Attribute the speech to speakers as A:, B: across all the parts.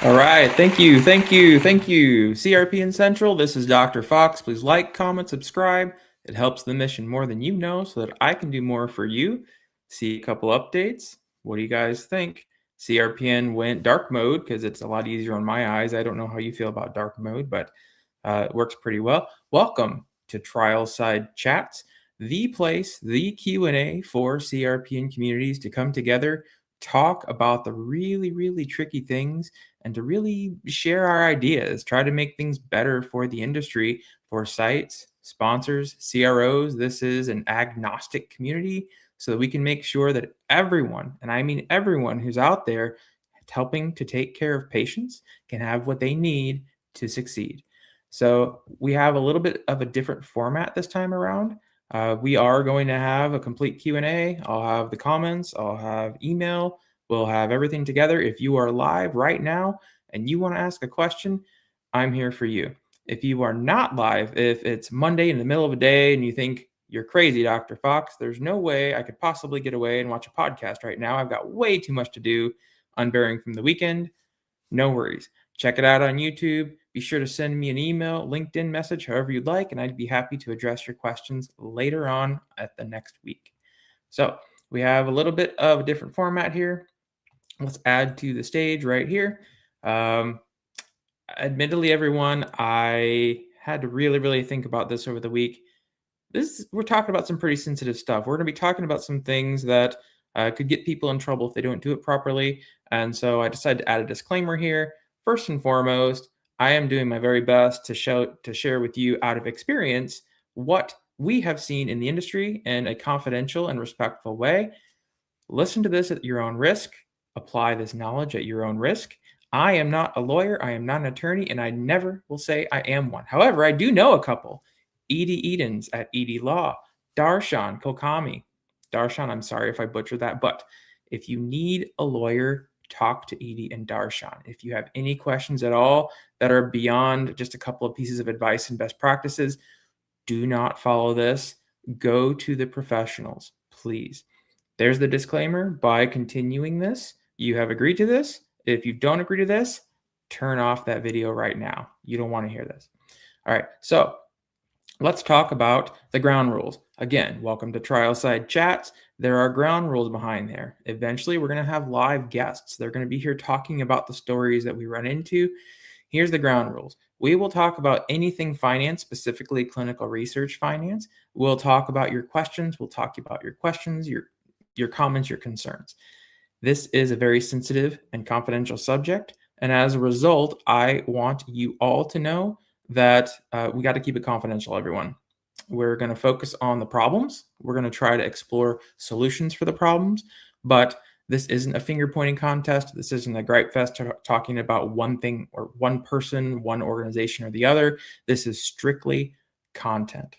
A: All right, thank you. CRPN Central, this is Dr. Fox. Please like, comment, subscribe. It helps the mission more than you know so that I can do more for you. See a couple updates. What do you guys think? CRPN went dark mode because it's a lot easier on my eyes. I don't know how you feel about dark mode, but it works pretty well. Welcome to TrialSide Chats, the place, the Q&A for CRPN communities to come together, talk about the really, really tricky things, and to really share our ideas, try to make things better for the industry, for sites, sponsors, CROs. This is an agnostic community so that we can make sure that everyone, and I mean everyone who's out there helping to take care of patients, can have what they need to succeed. So we have a little bit of a different format this time around. We are going to have a complete Q&A. I'll have the comments, I'll have email, we'll have everything together. If you are live right now and you want to ask a question, I'm here for you. If you are not live, if it's Monday in the middle of a day and you think you're crazy, Dr. Fox, there's no way I could possibly get away and watch a podcast right now. I've got way too much to do unbearing from the weekend. No worries. Check it out on YouTube. Be sure to send me an email, LinkedIn message, however you'd like, and I'd be happy to address your questions later on at the next week. So we have a little bit of a different format here. Let's add to the stage right here. Admittedly, everyone, I had to really think about this over the week. We're talking about some pretty sensitive stuff. We're going to be talking about some things that could get people in trouble if they don't do it properly. And so I decided to add a disclaimer here. First and foremost, I am doing my very best to share with you out of experience what we have seen in the industry in a confidential and respectful way. Listen to this at your own risk. Apply this knowledge at your own risk. I am not a lawyer. I am not an attorney, and I never will say I am one. However, I do know a couple. Edie Edens at Edie Law, Darshan Kolkami. Darshan, I'm sorry if I butchered that, but if you need a lawyer, talk to Edie and Darshan. If you have any questions at all that are beyond just a couple of pieces of advice and best practices, do not follow this. Go to the professionals, please. There's the disclaimer. By continuing this, you have agreed to this. If you don't agree to this, turn off that video right now. You don't want to hear this. All right, so let's talk about the ground rules. Again, welcome to TrialSide Chats. There are ground rules behind there. Eventually, we're going to have live guests. They're going to be here talking about the stories that we run into. Here's the ground rules. We will talk about anything finance, specifically clinical research finance. We'll talk about your questions. We'll talk about your questions, your comments, your concerns. This is a very sensitive and confidential subject. And as a result, I want you all to know that we got to keep it confidential, everyone. We're going to focus on the problems. We're going to try to explore solutions for the problems, but this isn't a finger pointing contest. This isn't a gripe fest talking about one thing or one person, one organization or the other. This is strictly content.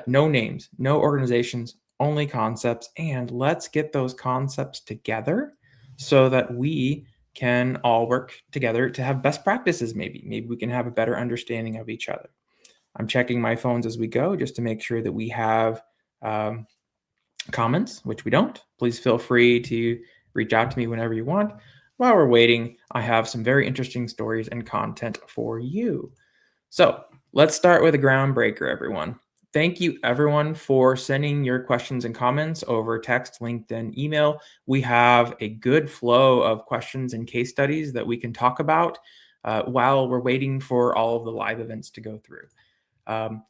A: No names, no organizations, only concepts. And let's get those concepts together so that we can all work together to have best practices. Maybe we can have a better understanding of each other. I'm checking my phones as we go just to make sure that we have comments, which we don't. Please feel free to reach out to me whenever you want. While we're waiting, I have some very interesting stories and content for you. So let's start with a groundbreaker, everyone. Thank you, everyone, for sending your questions and comments over text, LinkedIn, email. We have a good flow of questions and case studies that we can talk about while we're waiting for all of the live events to go through.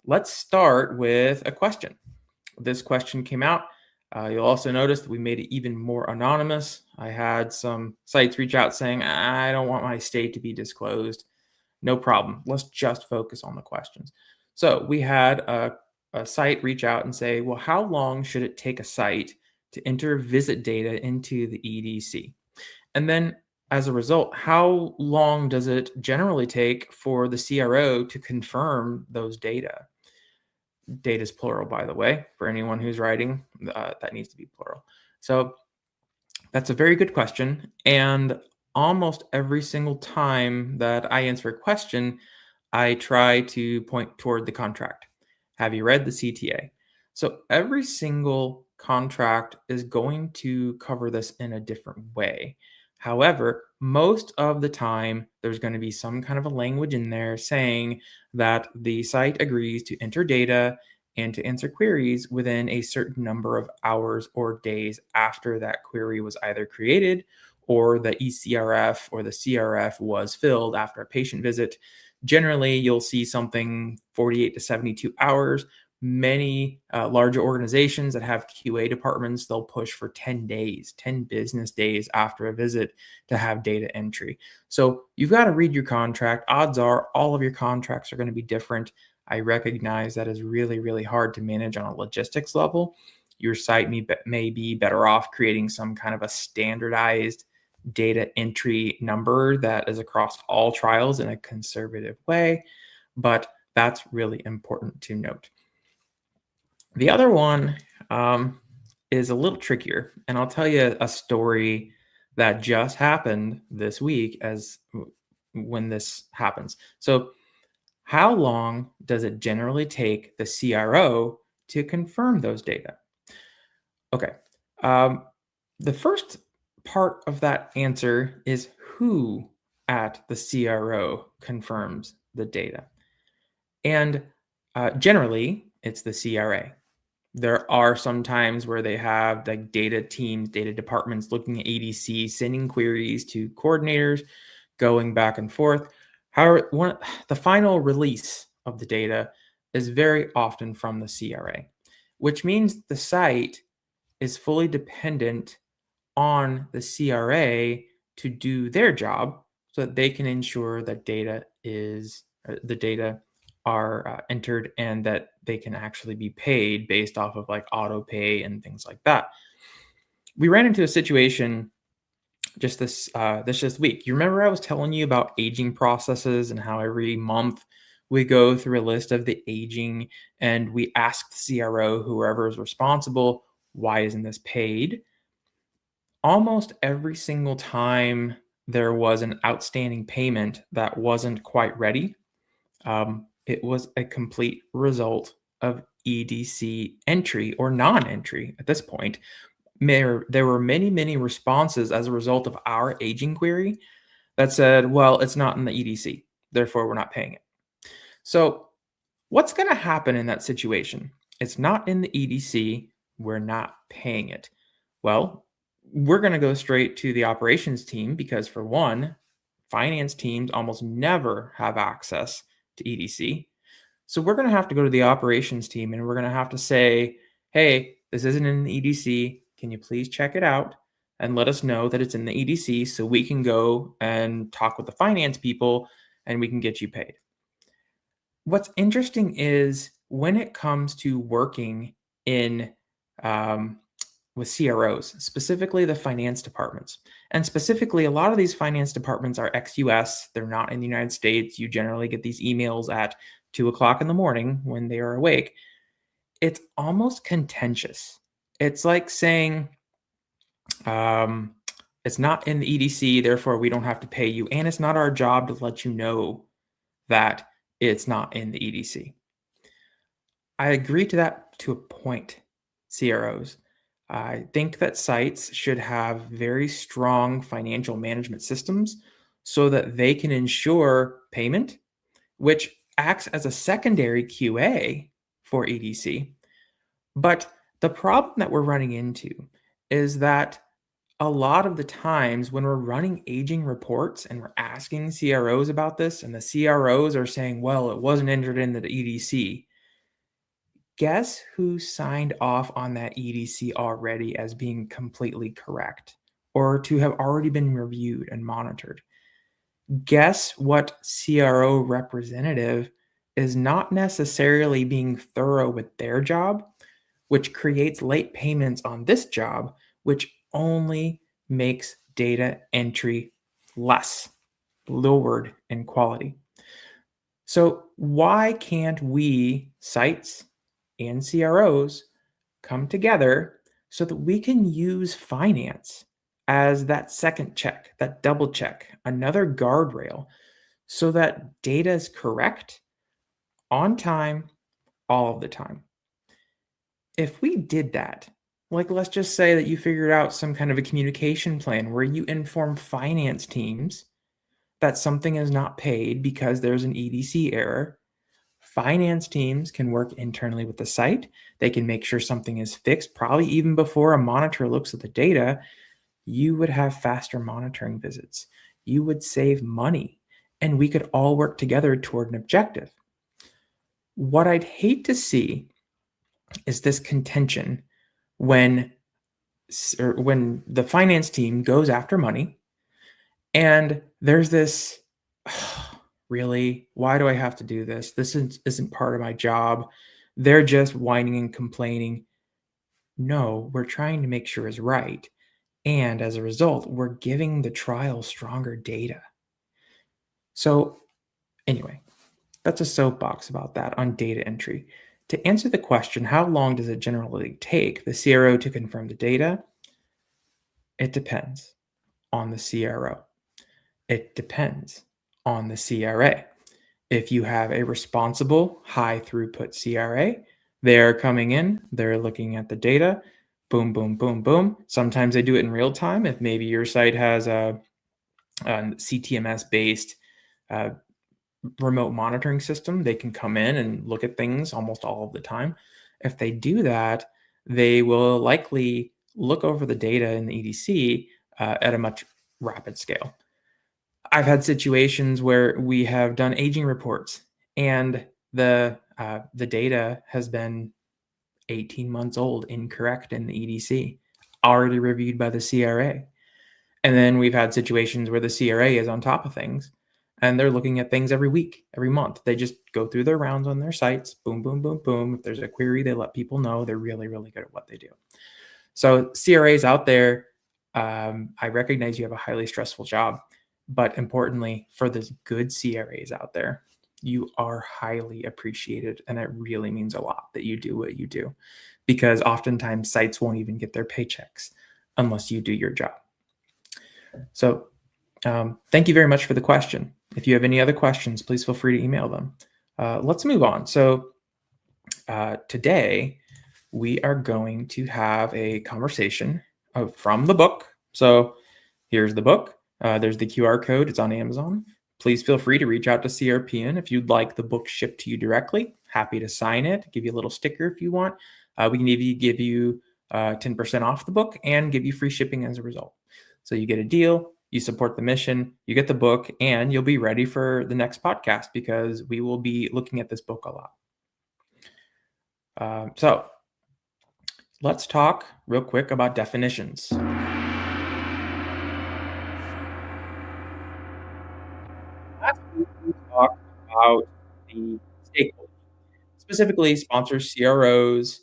A: Let's start with a question. This question came out. You'll also notice that we made it even more anonymous. I had some sites reach out saying, I don't want my state to be disclosed. No problem. Let's just focus on the questions. So we had a site reach out and say, well, how long should it take a site to enter visit data into the EDC? And then as a result, how long does it generally take for the CRO to confirm those data? Data is plural, by the way, for anyone who's writing, that needs to be plural. So that's a very good question. And almost every single time that I answer a question, I try to point toward the contract. Have you read the CTA? So every single contract is going to cover this in a different way. However, most of the time, there's going to be some kind of a language in there saying that the site agrees to enter data and to answer queries within a certain number of hours or days after that query was either created or the ECRF or the CRF was filled after a patient visit. Generally, you'll see something 48 to 72 hours. Many larger organizations that have QA departments, they'll push for 10 days, 10 business days after a visit to have data entry. So you've got to read your contract. Odds are all of your contracts are going to be different. I recognize that is really, really hard to manage on a logistics level. Your site may be better off creating some kind of a standardized data entry number that is across all trials in a conservative way, but that's really important to note. The other one is a little trickier, and I'll tell you a story that just happened this week as when this happens. So how long does it generally take the CRO to confirm those data? Okay. The first part of that answer is who at the CRO confirms the data. And generally, it's the CRA. There are some times where they have like data teams, data departments looking at ADC, sending queries to coordinators, going back and forth. However, the final release of the data is very often from the CRA, which means the site is fully dependent on the CRA to do their job so that they can ensure that the data are entered and that they can actually be paid based off of like auto pay and things like that. We ran into a situation this week. You remember I was telling you about aging processes and how every month we go through a list of the aging and we ask the CRO, whoever is responsible, why isn't this paid? Almost every single time there was an outstanding payment that wasn't quite ready, it was a complete result of EDC entry or non-entry at this point. There were many, many responses as a result of our aging query that said, well, it's not in the EDC, therefore we're not paying it. So what's going to happen in that situation? It's not in the EDC, we're not paying it. Well, we're going to go straight to the operations team because, for one, finance teams almost never have access to EDC. So we're going to have to go to the operations team and we're going to have to say, hey, this isn't in the EDC. Can you please check it out and let us know that it's in the EDC so we can go and talk with the finance people and we can get you paid. What's interesting is when it comes to working in with CROs, specifically the finance departments. And specifically, a lot of these finance departments are ex-US. They're not in the United States. You generally get these emails at 2 o'clock in the morning when they are awake. It's almost contentious. It's like saying, it's not in the EDC, therefore we don't have to pay you. And it's not our job to let you know that it's not in the EDC. I agree to that to a point, CROs. I think that sites should have very strong financial management systems so that they can ensure payment, which acts as a secondary QA for EDC. But the problem that we're running into is that a lot of the times when we're running aging reports and we're asking CROs about this, and the CROs are saying, well, it wasn't entered into the EDC. Guess who signed off on that EDC already as being completely correct or to have already been reviewed and monitored? Guess what CRO representative is not necessarily being thorough with their job, which creates late payments on this job, which only makes data entry less, lowered in quality. So, why can't we, sites and CROs, come together so that we can use finance as that second check, that double check, another guardrail, so that data is correct, on time, all of the time? If we did that, like let's just say that you figured out some kind of a communication plan where you inform finance teams that something is not paid because there's an EDC error. Finance teams can work internally with the site. They can make sure something is fixed, probably even before a monitor looks at the data. You would have faster monitoring visits. You would save money, and we could all work together toward an objective. What I'd hate to see is this contention when the finance team goes after money and there's this, really, why do I have to do this? This isn't part of my job. They're just whining and complaining. No, we're trying to make sure it's right. And as a result, we're giving the trial stronger data. So anyway, that's a soapbox about that on data entry. To answer the question, how long does it generally take the CRO to confirm the data? It depends on the CRO. It depends on the CRA. If you have a responsible, high throughput CRA, they're coming in, they're looking at the data, boom, boom, boom, boom. Sometimes they do it in real time. If maybe your site has a CTMS-based remote monitoring system, they can come in and look at things almost all of the time. If they do that, they will likely look over the data in the EDC at a much rapid scale. I've had situations where we have done aging reports and the data has been 18 months old, incorrect in the EDC, already reviewed by the CRA. And then we've had situations where the CRA is on top of things and they're looking at things every week, every month. They just go through their rounds on their sites, boom, boom, boom, boom. If there's a query, they let people know. They're really, really good at what they do. So CRAs out there, I recognize you have a highly stressful job, but importantly, for the good CRAs out there, you are highly appreciated, and it really means a lot that you do what you do, because oftentimes sites won't even get their paychecks unless you do your job. So thank you very much for the question. If you have any other questions, please feel free to email them. Let's move on. So today, we are going to have a conversation from the book. So here's the book. There's the QR code. It's on Amazon. Please feel free to reach out to CRPN if you'd like the book shipped to you directly. Happy to sign it, give you a little sticker if you want. We can even give you 10% off the book and give you free shipping as a result. So you get a deal, you support the mission, you get the book, and you'll be ready for the next podcast because we will be looking at this book a lot. So let's talk real quick about definitions. Last week we talked about the stakeholders, specifically sponsors, CROs,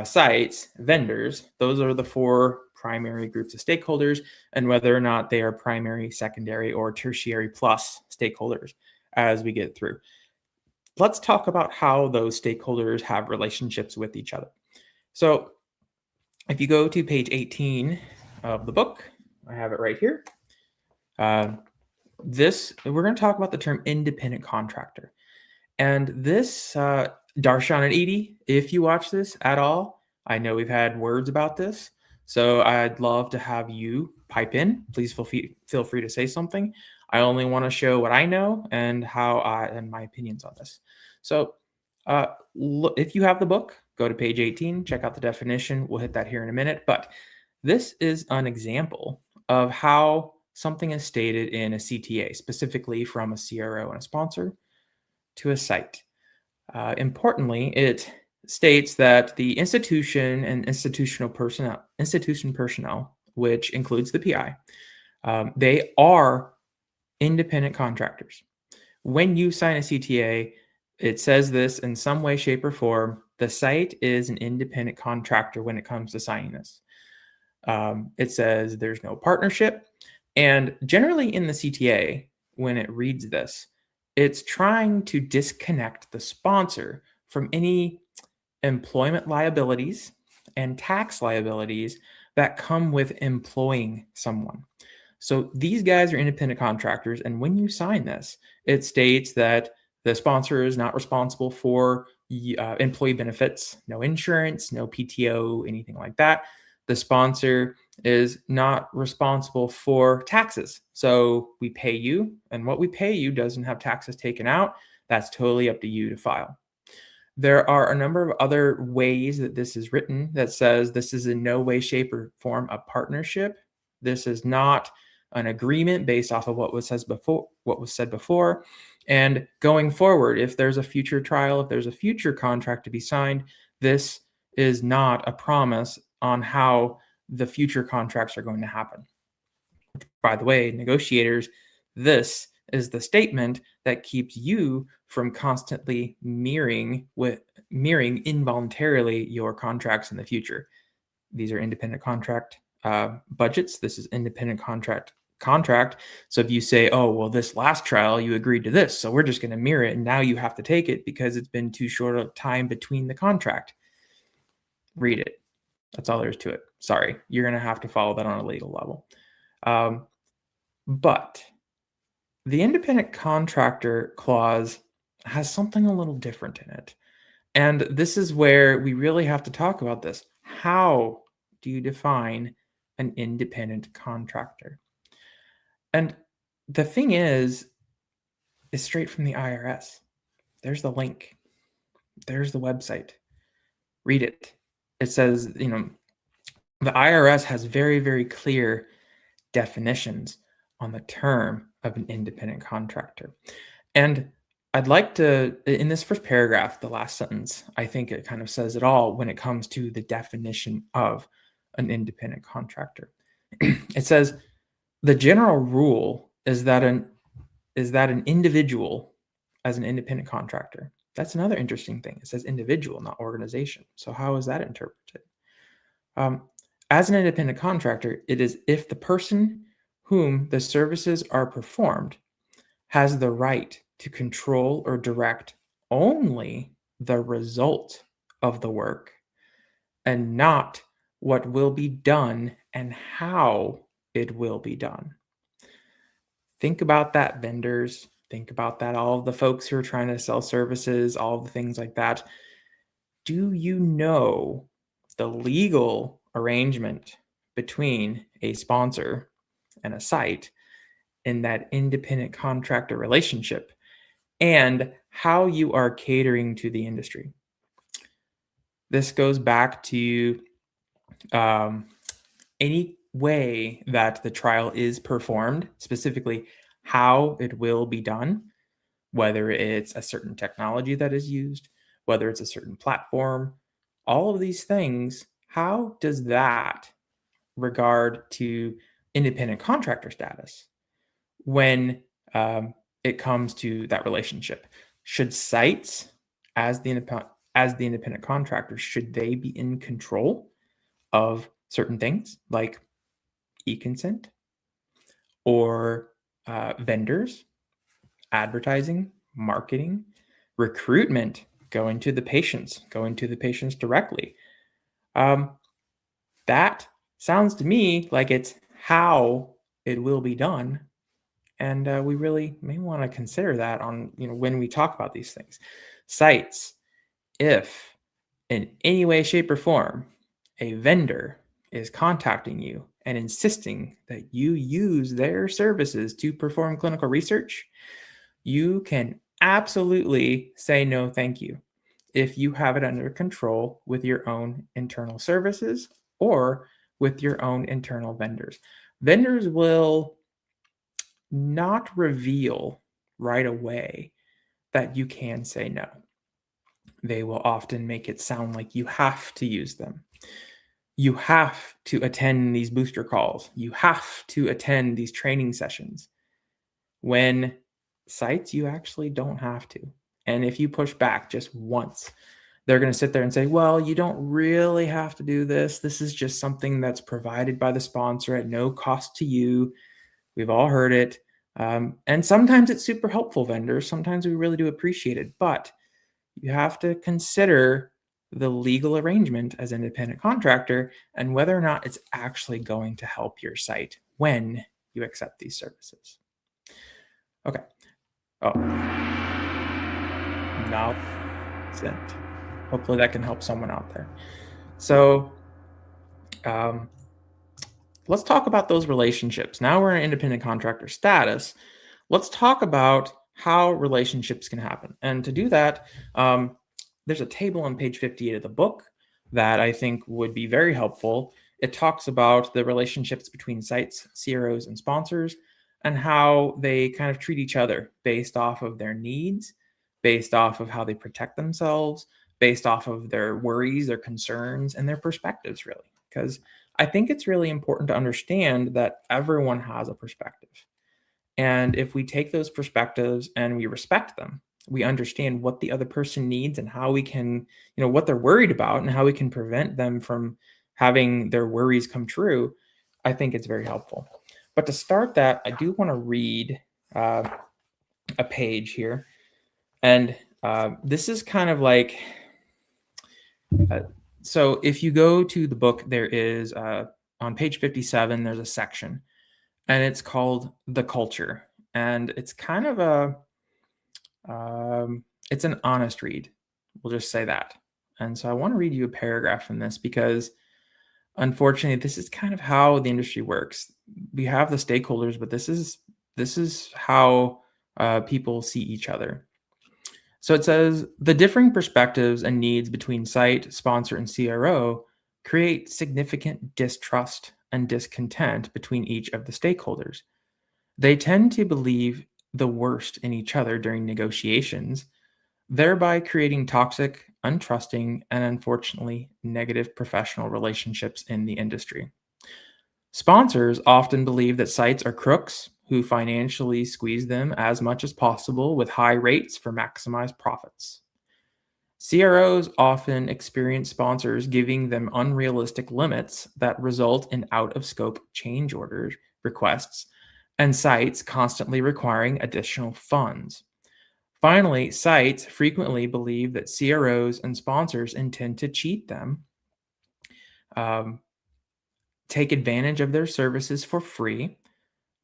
A: sites, vendors. Those are the four primary groups of stakeholders, and whether or not they are primary, secondary, or tertiary plus stakeholders as we get through. Let's talk about how those stakeholders have relationships with each other. So if you go to page 18 of the book, I have it right here. We're going to talk about the term independent contractor. And this, Darshan and Edie, if you watch this at all, I know we've had words about this. So I'd love to have you pipe in. Please feel free to say something. I only want to show what I know and and my opinions on this. So if you have the book, go to page 18, check out the definition. We'll hit that here in a minute. But this is an example of how something is stated in a CTA, specifically from a CRO and a sponsor to a site. Importantly, it states that the institution and institution personnel, which includes the PI, they are independent contractors. When you sign a CTA, it says this in some way, shape, or form. The site is an independent contractor when it comes to signing this. It says there's no partnership. And generally in the CTA, when it reads this, it's trying to disconnect the sponsor from any employment liabilities and tax liabilities that come with employing someone. So these guys are independent contractors. And when you sign this, it states that the sponsor is not responsible for employee benefits, no insurance, no PTO, anything like that. The sponsor is not responsible for taxes. So we pay you, and what we pay you doesn't have taxes taken out. That's totally up to you to file. There are a number of other ways that this is written that says this is in no way, shape, or form a partnership. This is not an agreement based off of what was said before. And going forward, if there's a future trial, if there's a future contract to be signed, this is not a promise on how the future contracts are going to happen. By the way, negotiators, this is the statement that keeps you from constantly mirroring involuntarily your contracts in the future. These are independent contract budgets. This is independent contract. So if you say, oh, well, this last trial, you agreed to this, so we're just going to mirror it, and now you have to take it because it's been too short a time between the contract. Read it. That's all there is to it. Sorry, you're going to have to follow that on a legal level. But the independent contractor clause has something a little different in it. And this is where we really have to talk about this. How do you define an independent contractor? And the thing is straight from the IRS. There's the link. There's the website. Read it. It says, the IRS has very, very clear definitions on the term of an independent contractor. And I'd like to, in this first paragraph, the last sentence, I think it kind of says it all when it comes to the definition of an independent contractor. It says, the general rule is that an individual as an independent contractor. That's another interesting thing. It says individual, not organization. So how is that interpreted? As an independent contractor, it is if the person whom the services are performed has the right to control or direct only the result of the work and not what will be done and how it will be done. Think about that, vendors. Think about that, all of the folks who are trying to sell services, all of the things like that. Do you know the legal arrangement between a sponsor and a site in that independent contractor relationship and how you are catering to the industry? This goes back to any way that the trial is performed, specifically how it will be done, whether it's a certain technology that is used, whether it's a certain platform, all of these things. How does that regard to independent contractor status when it comes to that relationship? Should sites, as the independent contractors, should they be in control of certain things like e-consent or vendors, advertising, marketing, recruitment, going to the patients directly? That sounds to me like it's how it will be done. And we really may want to consider that on, when we talk about these things. Sites, if in any way, shape, or form, a vendor is contacting you and insisting that you use their services to perform clinical research, you can absolutely say no, thank you, if you have it under control with your own internal services or with your own internal vendors. Vendors will not reveal right away that you can say no. they will often make it sound like you have to use them. You have to attend these booster calls. You have to attend these training sessions. When sites, you actually don't have to. And if you push back just once, they're going to sit there and say, well, you don't really have to do this. This is just something that's provided by the sponsor at no cost to you. We've all heard it. And sometimes it's super helpful, vendors. Sometimes we really do appreciate it. But you have to consider the legal arrangement as an independent contractor and whether or not it's actually going to help your site when you accept these services. Okay. Oh, now sent. Hopefully that can help someone out there. So let's talk about those relationships. Now we're in independent contractor status. Let's talk about how relationships can happen. And to do that, there's a table on page 58 of the book that I think would be very helpful. It talks about the relationships between sites, CROs, and sponsors, and how they kind of treat each other based off of their needs, based off of how they protect themselves, based off of their worries, their concerns, and their perspectives, really. Because I think it's really important to understand that everyone has a perspective. And if we take those perspectives and we respect them, we understand what the other person needs and how we can, what they're worried about and how we can prevent them from having their worries come true, I think it's very helpful. But to start that, I do want to read a page here. And this is kind of like, so if you go to the book, there is, on page 57, there's a section, and it's called The Culture. And it's kind of it's an honest read. We'll just say that. And so I want to read you a paragraph from this because unfortunately, this is kind of how the industry works. We have the stakeholders, but this is how people see each other. So it says, the differing perspectives and needs between site, sponsor, and CRO create significant distrust and discontent between each of the stakeholders. They tend to believe the worst in each other during negotiations, thereby creating toxic, untrusting, and unfortunately negative professional relationships in the industry. Sponsors often believe that sites are crooks who financially squeeze them as much as possible with high rates for maximized profits. CROs often experience sponsors giving them unrealistic limits that result in out of scope change order requests and sites constantly requiring additional funds. Finally, sites frequently believe that CROs and sponsors intend to cheat them, take advantage of their services for free,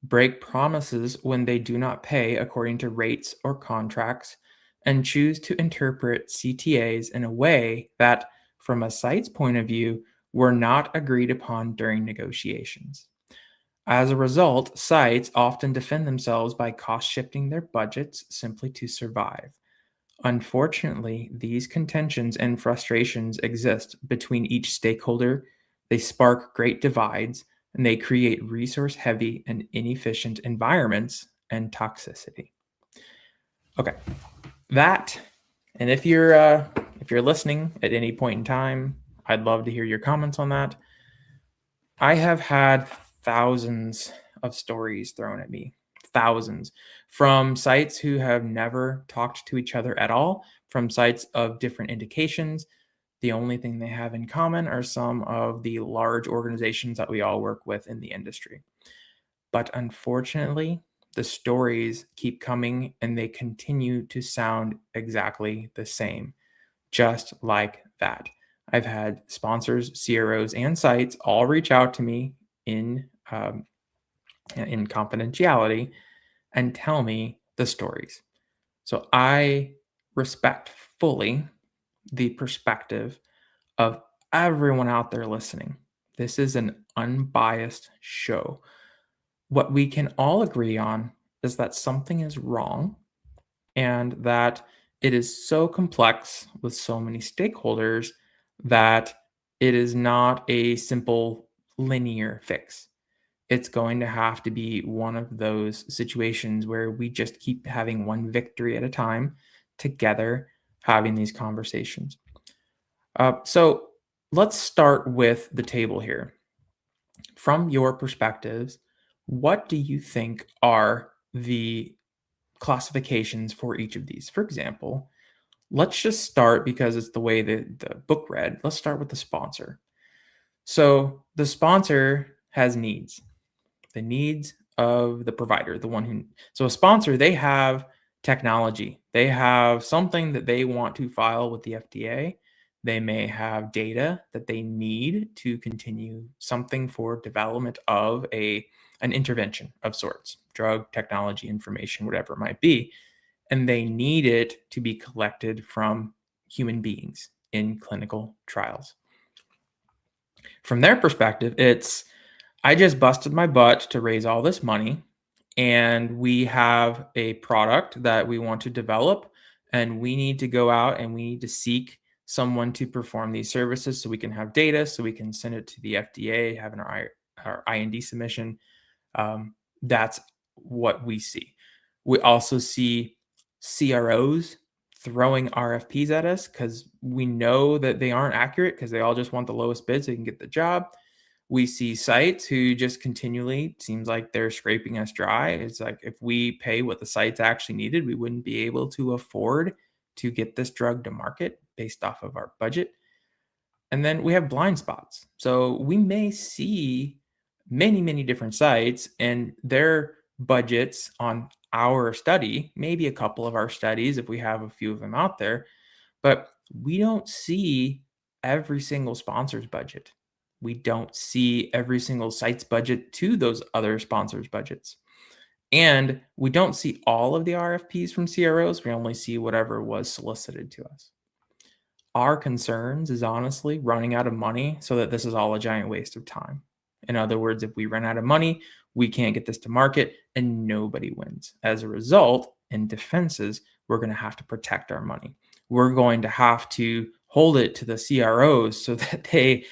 A: break promises when they do not pay according to rates or contracts, and choose to interpret CTAs in a way that, from a site's point of view, were not agreed upon during negotiations. As a result, sites often defend themselves by cost shifting their budgets simply to survive. Unfortunately, these contentions and frustrations exist between each stakeholder. They spark great divides and they create resource heavy and inefficient environments and toxicity. Okay, that, and if you're listening at any point in time, I'd love to hear your comments on that. I have had thousands of stories thrown at me, thousands, from sites who have never talked to each other at all, from sites of different indications. The only thing they have in common are some of the large organizations that we all work with in the industry. But unfortunately, the stories keep coming and they continue to sound exactly the same, just like that. I've had sponsors, CROs, and sites all reach out to me in confidentiality and tell me the stories. So I respect fully the perspective of everyone out there listening. This is an unbiased show. What we can all agree on is that something is wrong and that it is so complex with so many stakeholders that it is not a simple linear fix. It's going to have to be one of those situations where we just keep having one victory at a time together having these conversations. So let's start with the table here. From your perspectives, what do you think are the classifications for each of these? For example, let's just start, because it's the way that the book read, let's start with the sponsor. So the sponsor has needs, the needs of the provider, the one who, so a sponsor, they have technology, they have something that they want to file with the FDA. They may have data that they need to continue something for development of an intervention of sorts, drug, technology, information, whatever it might be. And they need it to be collected from human beings in clinical trials. From their perspective, it's, I just busted my butt to raise all this money, and we have a product that we want to develop, and we need to go out and we need to seek someone to perform these services so we can have data, so we can send it to the FDA, have our IND submission. That's what we see. We also see CROs throwing RFPs at us because we know that they aren't accurate, because they all just want the lowest bid so they can get the job. We see sites who just continually, seems like they're scraping us dry. It's like, if we pay what the sites actually needed, we wouldn't be able to afford to get this drug to market based off of our budget. And then we have blind spots. So we may see many different sites and their budgets on our study, maybe a couple of our studies if we have a few of them out there, but we don't see every single sponsor's budget. We don't see every single site's budget to those other sponsors' budgets. And we don't see all of the RFPs from CROs. We only see whatever was solicited to us. Our concerns is honestly running out of money so that this is all a giant waste of time. In other words, if we run out of money, we can't get this to market and nobody wins. As a result, in defenses, we're going to have to protect our money. We're going to have to hold it to the CROs so that they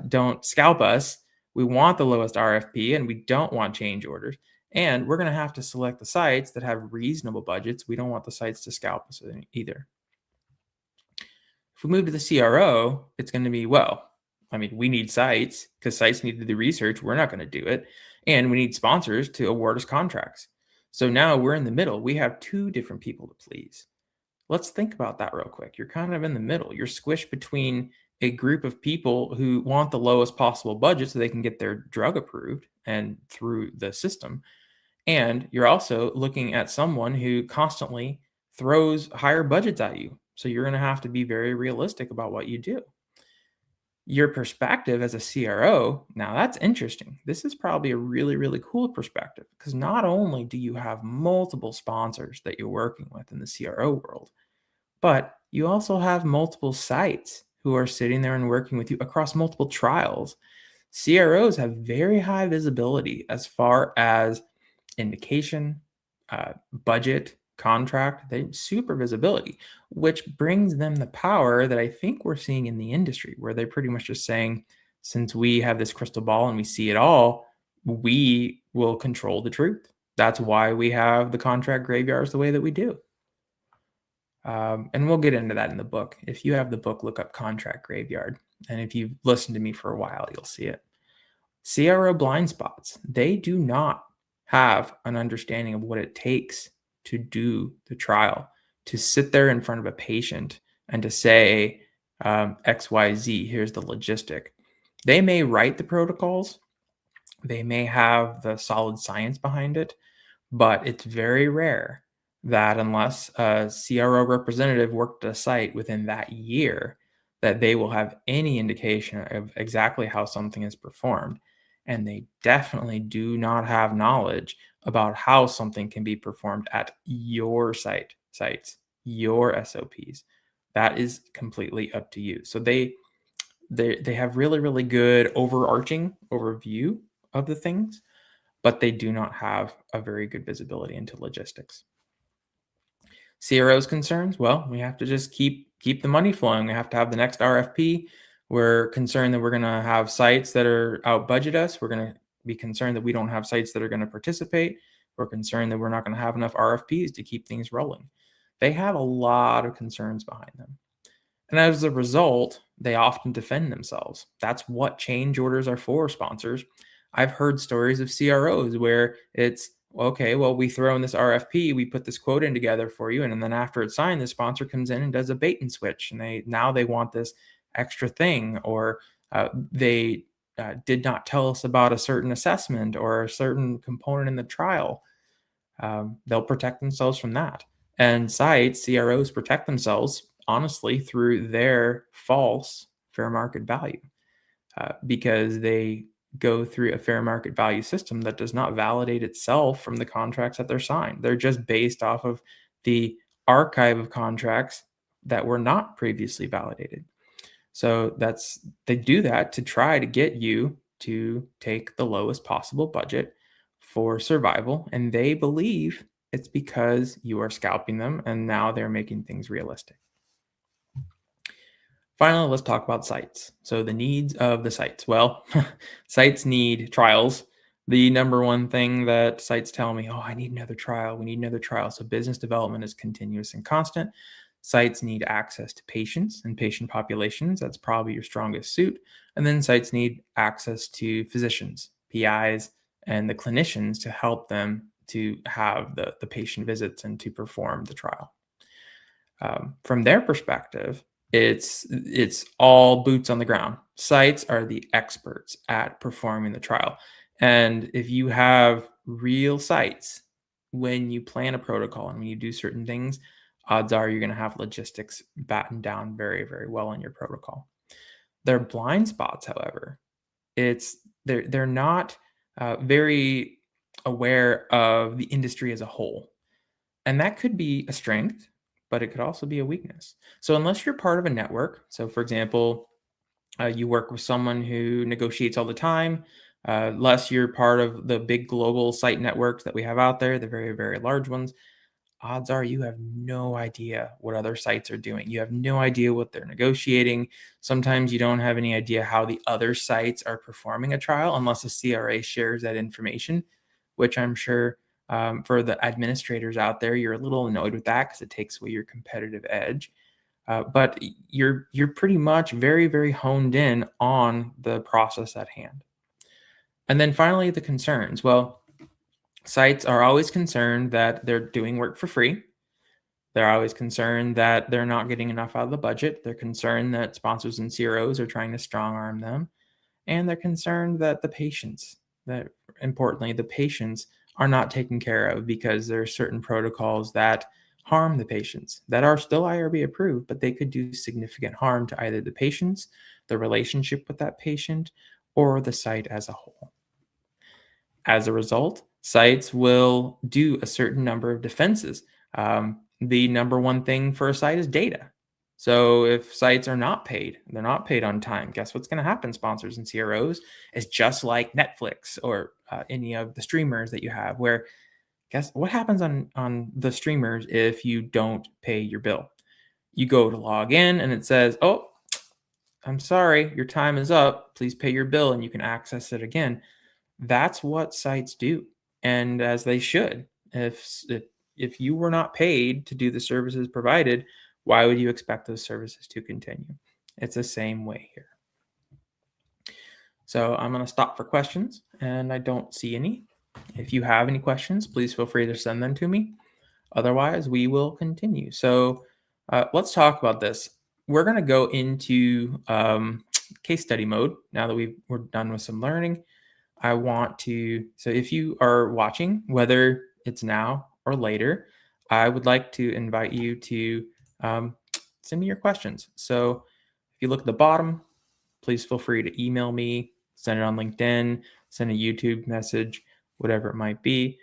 A: don't scalp us. We want the lowest RFP and we don't want change orders. And we're going to have to select the sites that have reasonable budgets. We don't want the sites to scalp us either. If we move to the CRO, it's going to be, well, I mean, we need sites because sites need to do the research. We're not going to do it. And we need sponsors to award us contracts. So now we're in the middle. We have two different people to please. Let's think about that real quick. You're kind of in the middle. You're squished between a group of people who want the lowest possible budget so they can get their drug approved and through the system. And you're also looking at someone who constantly throws higher budgets at you. So you're going to have to be very realistic about what you do. Your perspective as a CRO, now that's interesting. This is probably a really cool perspective, because not only do you have multiple sponsors that you're working with in the CRO world, but you also have multiple sites who are sitting there and working with you across multiple trials. CROs have very high visibility as far as indication, budget, contract, they super visibility, which brings them the power that I think we're seeing in the industry, where they're pretty much just saying, since we have this crystal ball and we see it all, we will control the truth. That's why we have the contract graveyards the way that we do. And we'll get into that in the book. If you have the book, look up contract graveyard. And if you've listened to me for a while, you'll see it. CRO blind spots, they do not have an understanding of what it takes to do the trial, to sit there in front of a patient and to say, XYZ, here's the logistic. They may write the protocols, they may have the solid science behind it, but it's very rare that, unless a CRO representative worked at a site within that year, that they will have any indication of exactly how something is performed. And they definitely do not have knowledge about how something can be performed at your sites, your SOPs. That is completely up to you. So they have really good overarching overview of the things, but they do not have a very good visibility into logistics. CRO's concerns, well, we have to just keep the money flowing. We have to have the next RFP. We're concerned that we're going to have sites that are out budget us. We're going to be concerned that we don't have sites that are going to participate. We're concerned that we're not going to have enough RFPs to keep things rolling. they have a lot of concerns behind them. And as a result, they often defend themselves. That's what change orders are for, sponsors. I've heard stories of CROs where it's, okay, well, we throw in this RFP, we put this quote in together for you, and then after it's signed, the sponsor comes in and does a bait and switch, and they want this extra thing, or they did not tell us about a certain assessment or a certain component in the trial. They'll protect themselves from that. And sites, CROs, protect themselves honestly through their false fair market value, because they go through a fair market value system that does not validate itself from the contracts that they're signed. They're just based off of the archive of contracts that were not previously validated. So they do that to try to get you to take the lowest possible budget for survival, and they believe it's because you are scalping them and now they're making things realistic. Finally, let's talk about sites. So the needs of the sites. Well, sites need trials. The number one thing that sites tell me, oh, I need another trial. We need another trial. So business development is continuous and constant. Sites need access to patients and patient populations. That's probably your strongest suit. And then sites need access to physicians, PIs, and the clinicians to help them to have the patient visits and to perform the trial. From their perspective, it's all boots on the ground. Sites are the experts at performing the trial. And if you have real sites, when you plan a protocol and when you do certain things, odds are you're going to have logistics battened down very, very well in your protocol. Their blind spots, however, they're not very aware of the industry as a whole. And that could be a strength, but it could also be a weakness. So unless you're part of a network, so for example, you work with someone who negotiates all the time, unless you're part of the big global site networks that we have out there, the very, very large ones, odds are you have no idea what other sites are doing. You have no idea what they're negotiating. Sometimes you don't have any idea how the other sites are performing a trial unless a CRA shares that information, which I'm sure for the administrators out there, you're a little annoyed with that because it takes away your competitive edge. But you're pretty much very, very honed in on the process at hand. And then finally, the concerns. Well, sites are always concerned that they're doing work for free. They're always concerned that they're not getting enough out of the budget. They're concerned that sponsors and CROs are trying to strong arm them. And they're concerned that importantly, the patients are not taken care of because there are certain protocols that harm the patients that are still IRB approved, but they could do significant harm to either the patients, the relationship with that patient, or the site as a whole. As a result, sites will do a certain number of defenses. The number one thing for a site is data. So if sites are not paid, they're not paid on time, guess what's going to happen, sponsors and CROs? It's just like Netflix or any of the streamers that you have, where guess what happens on the streamers if you don't pay your bill? You go to log in and it says, oh, I'm sorry, your time is up. Please pay your bill and you can access it again. That's what sites do, and as they should. If you were not paid to do the services provided, why would you expect those services to continue? It's the same way here. So I'm going to stop for questions, and I don't see any. If you have any questions, please feel free to send them to me. Otherwise, we will continue. So let's talk about this. We're going to go into case study mode now that we're done with some learning. So if you are watching, whether it's now or later, I would like to invite you to send me your questions. So if you look at the bottom, please feel free to email me, send it on LinkedIn, send a YouTube message, whatever it might be.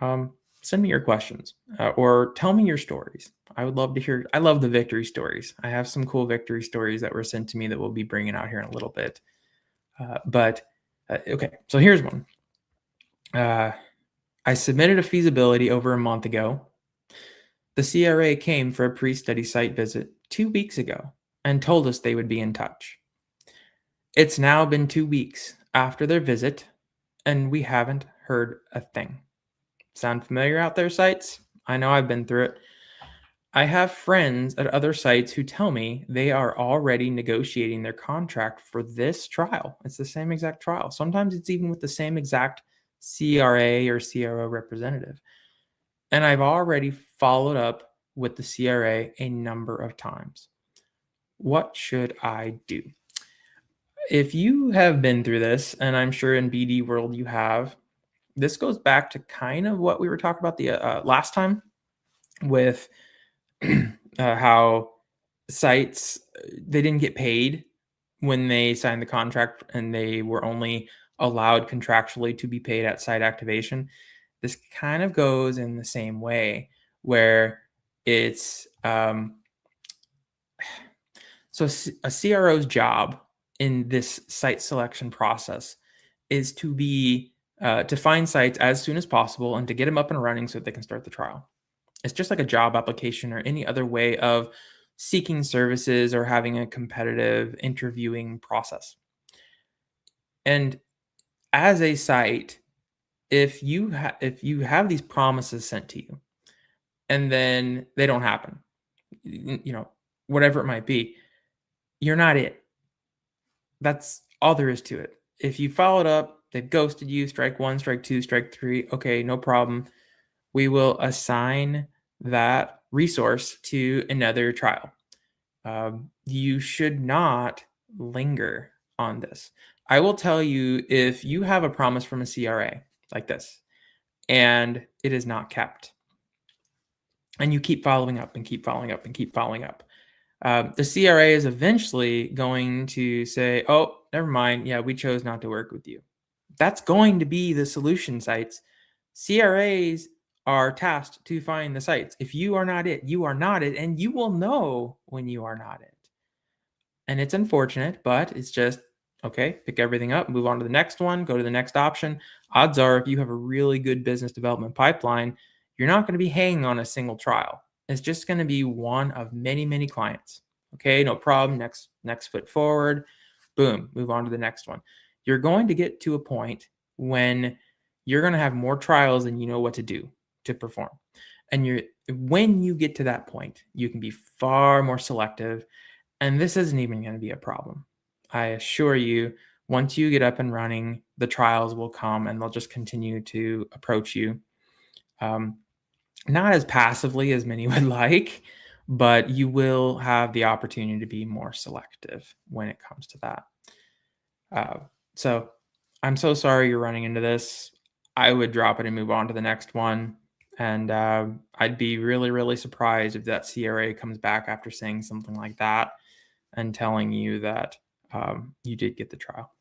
A: Send me your questions or tell me your stories. I would love to hear. I love the victory stories. I have some cool victory stories that were sent to me that we'll be bringing out here in a little bit. Okay, so here's one. I submitted a feasibility over a month ago. The CRA came for a pre-study site visit 2 weeks ago and told us they would be in touch. It's now been 2 weeks after their visit, and we haven't heard a thing. Sound familiar out there, sites? I know I've been through it. I have friends at other sites who tell me they are already negotiating their contract for this trial. It's the same exact trial. Sometimes it's even with the same exact CRA or CRO representative. And I've already followed up with the CRA a number of times. What should I do? If you have been through this, and I'm sure in BD world you have, this goes back to kind of what we were talking about the last time with how sites they didn't get paid when they signed the contract and they were only allowed contractually to be paid at site activation. This kind of goes in the same way where it's so a CRO's job in this site selection process is to find sites as soon as possible and to get them up and running so that they can start the trial. It's just like a job application or any other way of seeking services or having a competitive interviewing process. And as a site, if you have these promises sent to you and then they don't happen, whatever it might be, you're not it. That's all there is to it. If you followed up, they've ghosted you, strike one, strike two, strike three, okay, no problem. We will assign that resource to another trial. You should not linger on this. I will tell you, if you have a promise from a CRA like this and it is not kept, and you keep following up and keep following up and keep following up, the CRA is eventually going to say, oh, never mind. Yeah, we chose not to work with you. That's going to be the solution sites. CRAs are tasked to find the sites. If you are not it, you are not it, and you will know when you are not it. And it's unfortunate, but it's just, okay, pick everything up, move on to the next one, go to the next option. Odds are, if you have a really good business development pipeline, you're not going to be hanging on a single trial. It's just going to be one of many, many clients. Okay, no problem. Next foot forward. Boom, move on to the next one. You're going to get to a point when you're going to have more trials than you know what to do to perform. And when you get to that point, you can be far more selective, and this isn't even going to be a problem. I assure you, once you get up and running, the trials will come and they'll just continue to approach you. Not as passively as many would like, but you will have the opportunity to be more selective when it comes to that. So I'm so sorry you're running into this. I would drop it and move on to the next one. And I'd be really, really surprised if that CRA comes back after saying something like that and telling you that you did get the trial.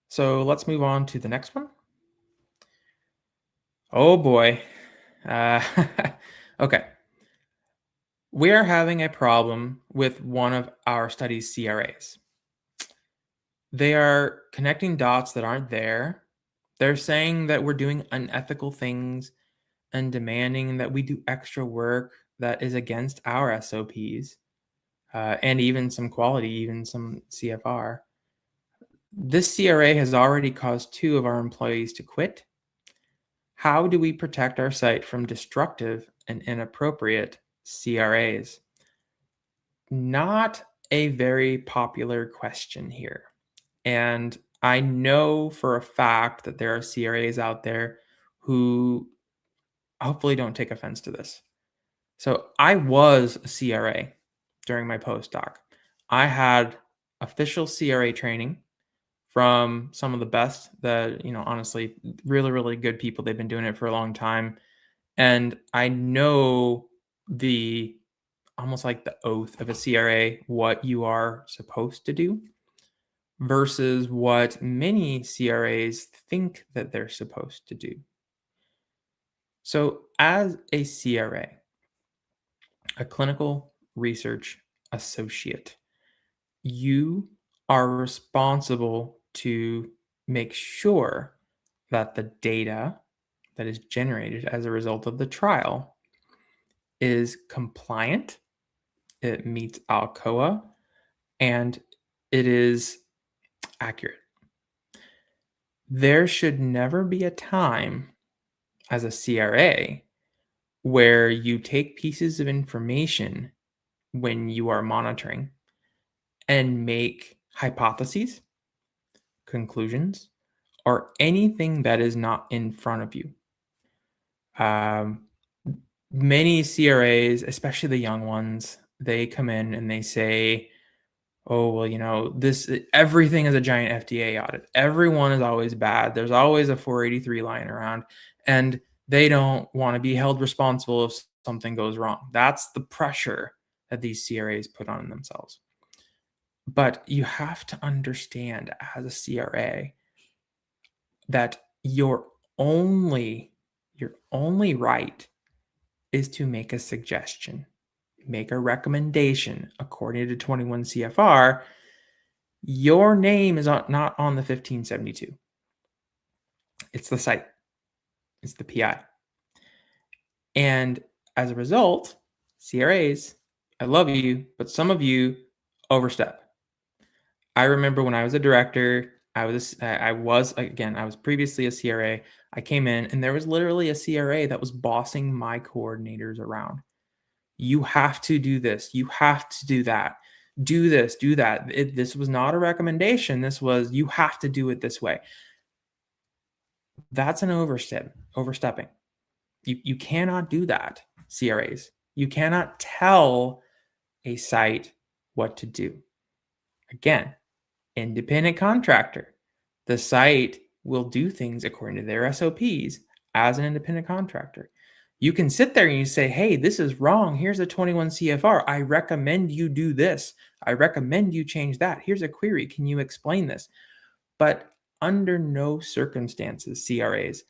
A: So let's move on to the next one. Oh boy. Okay. We are having a problem with one of our study's CRAs. They are connecting dots that aren't there. They're saying that we're doing unethical things and demanding that we do extra work that is against our SOPs, and even some quality, even some CFR. This CRA has already caused 2 of our employees to quit. How do we protect our site from destructive and inappropriate CRAs? Not a very popular question here. And I know for a fact that there are CRAs out there who hopefully don't take offense to this. So I was a CRA during my postdoc. I had official CRA training from some of the best that, honestly, really, really good people. They've been doing it for a long time. And I know the almost like the oath of a CRA, what you are supposed to do versus what many CRAs think that they're supposed to do. So, as a CRA, a clinical research associate, you are responsible to make sure that the data that is generated as a result of the trial is compliant, it meets Alcoa, and it is accurate. There should never be a time as a CRA where you take pieces of information when you are monitoring and make hypotheses, conclusions, or anything that is not in front of you. Um, Many CRAs, especially the young ones, they come in and they say, "Oh, well, this everything is a giant FDA audit. Everyone is always bad. There's always a 483 lying around, and they don't want to be held responsible if something goes wrong." That's the pressure that these CRAs put on themselves. But you have to understand as a CRA that your only right is to make a suggestion, make a recommendation according to 21 CFR. Your name is not on the 1572. It's the site, it's the PI. And as a result, CRAs, I love you, but some of you overstep. I remember when I was a director, I was previously a CRA. I came in and there was literally a CRA that was bossing my coordinators around. You have to do this. You have to do that. Do this, do that. This was not a recommendation. This was, you have to do it this way. That's an overstepping. You cannot do that, CRAs. You cannot tell a site what to do. Again, independent contractor. The site will do things according to their SOPs as an independent contractor. You can sit there and you say, "Hey, this is wrong. Here's a 21 CFR. I recommend you do this. I recommend you change that. Here's a query. Can you explain this?" But under no circumstances, CRAs,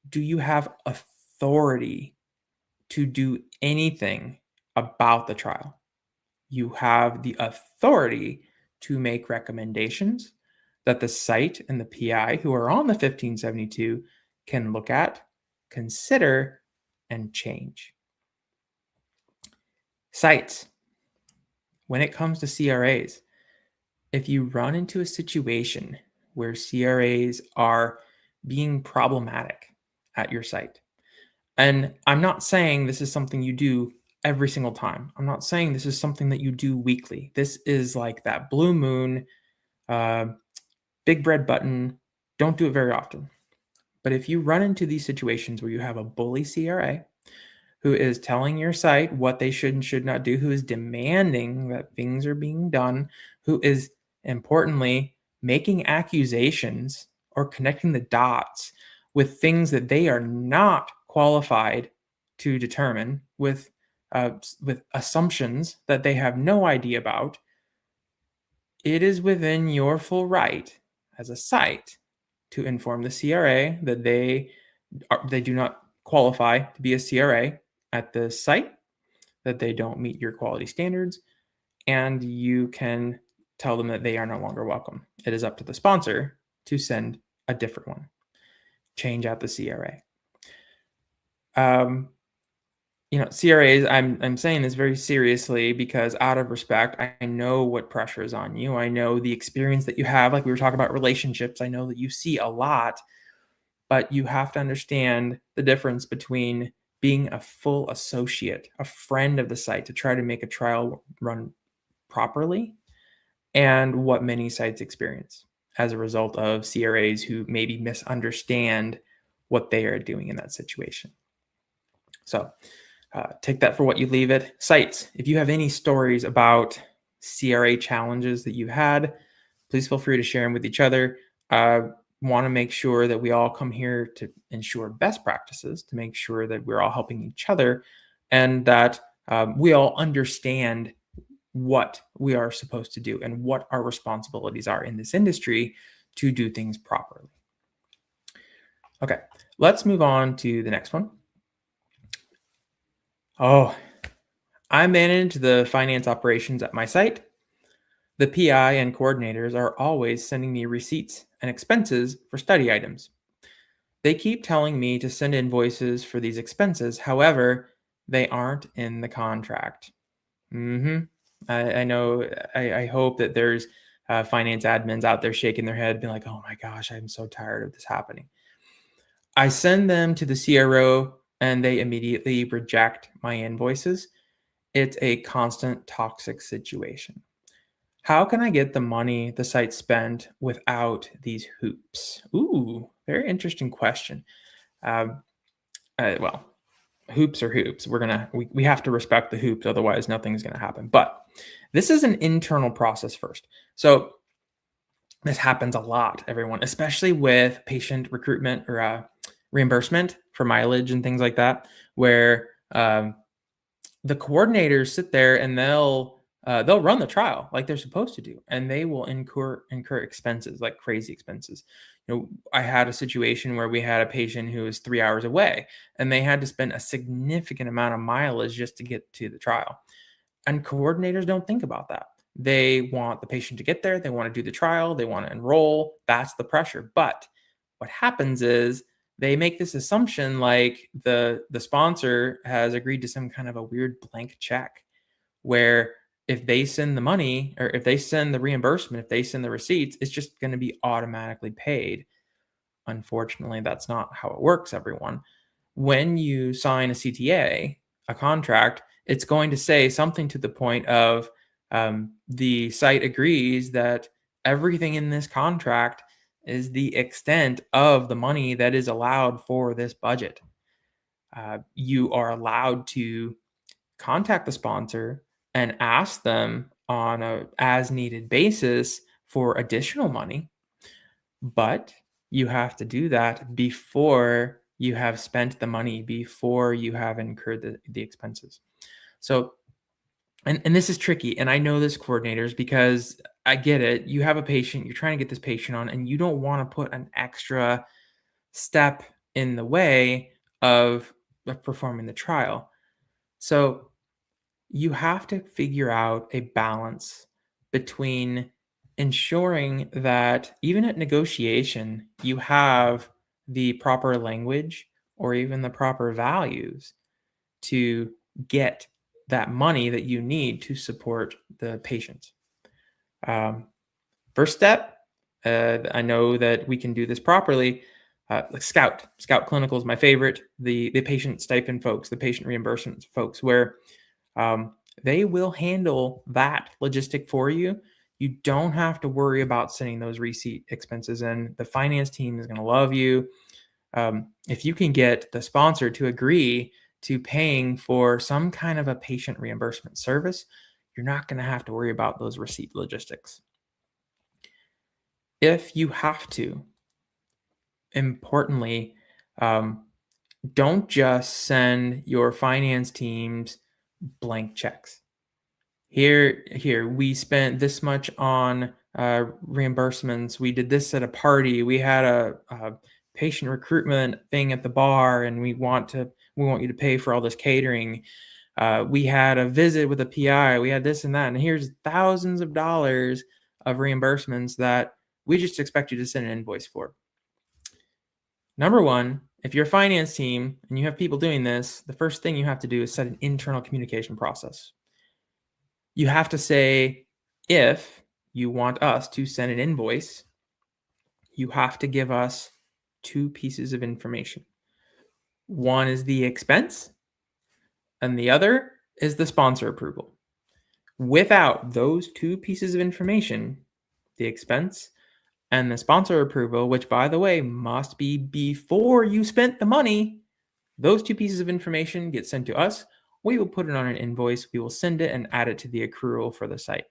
A: do you have authority to do anything about the trial. You have the authority to make recommendations that the site and the PI who are on the 1572 can look at, consider, and change. Sites, when it comes to CRAs, if you run into a situation where CRAs are being problematic at your site, and I'm not saying this is something you do every single time. I'm not saying this is something that you do weekly. This is like that blue moon, uh, big red button. Don't do it very often. But if you run into these situations where you have a bully CRA who is telling your site what they should and should not do, who is demanding that things are being done, who is importantly making accusations or connecting the dots with things that they are not qualified to determine, with assumptions that they have no idea about, it is within your full right as a site to inform the CRA that they do not qualify to be a CRA at the site, that they don't meet your quality standards, and you can tell them that they are no longer welcome. It is up to the sponsor to send a different one. Change out the CRA. CRAs, I'm saying this very seriously because out of respect, I know what pressure is on you. I know the experience that you have. Like we were talking about relationships, I know that you see a lot, but you have to understand the difference between being a full associate, a friend of the site to try to make a trial run properly, and what many sites experience as a result of CRAs who maybe misunderstand what they are doing in that situation. So take that for what you leave it. Sites, if you have any stories about CRA challenges that you had, please feel free to share them with each other. Want to make sure that we all come here to ensure best practices, to make sure that we're all helping each other, and that we all understand what we are supposed to do and what our responsibilities are in this industry to do things properly. Okay, let's move on to the next one. Oh, I manage the finance operations at my site. The PI and coordinators are always sending me receipts and expenses for study items. They keep telling me to send invoices for these expenses. However, they aren't in the contract. I know. I hope that there's finance admins out there shaking their head, being like, "Oh my gosh, I'm so tired of this happening." I send them to the CRO and they immediately reject my invoices, it's a constant toxic situation. How can I get the money the site spent without these hoops? Ooh, very interesting question. Um, well, hoops are hoops. We have to respect the hoops, otherwise nothing's gonna happen. But this is an internal process first. So this happens a lot, everyone, especially with patient recruitment or reimbursement for mileage and things like that, where the coordinators sit there and they'll run the trial like they're supposed to do, and they will incur expenses, like crazy expenses. I had a situation where we had a patient who was 3 hours away, and they had to spend a significant amount of mileage just to get to the trial. And coordinators don't think about that. They want the patient to get there, they want to do the trial, they want to enroll. That's the pressure. But what happens is they make this assumption like the sponsor has agreed to some kind of a weird blank check where if they send the money or if they send the reimbursement, if they send the receipts, it's just going to be automatically paid. Unfortunately, that's not how it works, everyone. When you sign a CTA, a contract, it's going to say something to the point of the site agrees that everything in this contract is the extent of the money that is allowed for this budget. You are allowed to contact the sponsor and ask them on a as needed basis for additional money, but you have to do that before you have spent the money, before you have incurred the expenses. So, and this is tricky. And I know this, coordinators, because I get it. You have a patient, you're trying to get this patient on, and you don't want to put an extra step in the way of performing the trial. So you have to figure out a balance between ensuring that even at negotiation, you have the proper language or even the proper values to get that money that you need to support the patient. Um, First step, I know that we can do this properly. Like Scout Clinical is my favorite. The patient stipend folks, the patient reimbursement folks, where they will handle that logistic for you. You don't have to worry about sending those receipt expenses in. The finance team is going to love you. If you can get the sponsor to agree to paying for some kind of a patient reimbursement service, you're not going to have to worry about those receipt logistics. If you have to, importantly, don't just send your finance teams blank checks. Here, we spent this much on reimbursements. We did this at a party. We had a patient recruitment thing at the bar, and we want you to pay for all this catering. We had a visit with a PI. We had this and that, and here's thousands of dollars of reimbursements that we just expect you to send an invoice for. Number one, if you're a finance team and you have people doing this, the first thing you have to do is set an internal communication process. You have to say, if you want us to send an invoice, you have to give us two pieces of information. One is the expense, and the other is the sponsor approval. Without those two pieces of information, the expense and the sponsor approval, which, by the way, must be before you spent the money, those two pieces of information get sent to us. We will put it on an invoice. We will send it and add it to the accrual for the site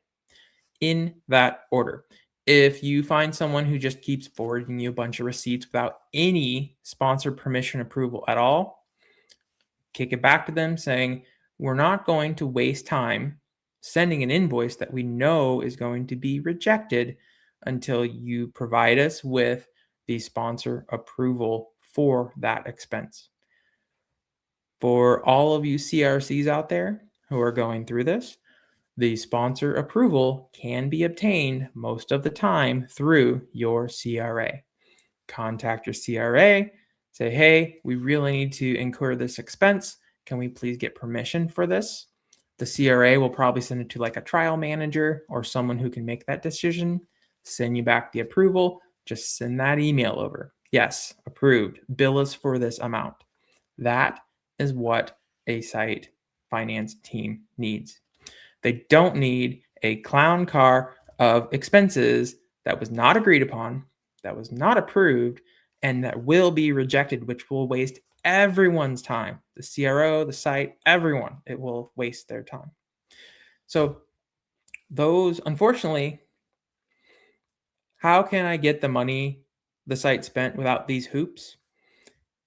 A: in that order. If you find someone who just keeps forwarding you a bunch of receipts without any sponsor permission approval at all, kick it back to them saying, we're not going to waste time sending an invoice that we know is going to be rejected until you provide us with the sponsor approval for that expense. For all of you CRCs out there who are going through this, the sponsor approval can be obtained most of the time through your CRA. Contact your CRA, say, hey, we really need to incur this expense. Can we please get permission for this? The CRA will probably send it to like a trial manager or someone who can make that decision, send you back the approval. Just send that email over. Yes, approved. Bill us for this amount. That is what a site finance team needs. They don't need a clown car of expenses that was not agreed upon, that was not approved, and that will be rejected, which will waste everyone's time. The CRO, the site, everyone, it will waste their time. So those, unfortunately, how can I get the money the site spent without these hoops?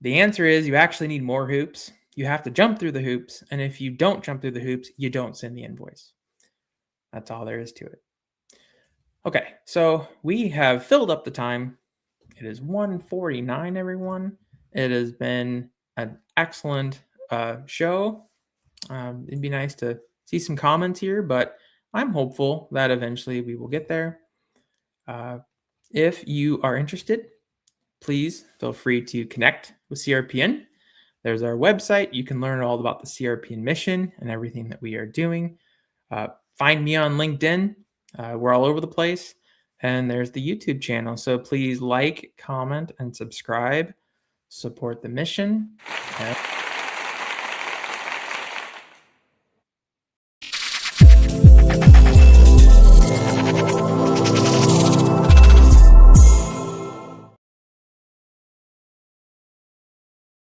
A: The answer is you actually need more hoops. You have to jump through the hoops. And if you don't jump through the hoops, you don't send the invoice. That's all there is to it. Okay, so we have filled up the time. It is 1:49, everyone. It has been an excellent show. It'd be nice to see some comments here, but I'm hopeful that eventually we will get there. If you are interested, please feel free to connect with CRPN. There's our website. You can learn all about the CRPN mission and everything that we are doing. Find me on LinkedIn. We're all over the place. And there's the YouTube channel. So please like, comment, and subscribe. Support the mission.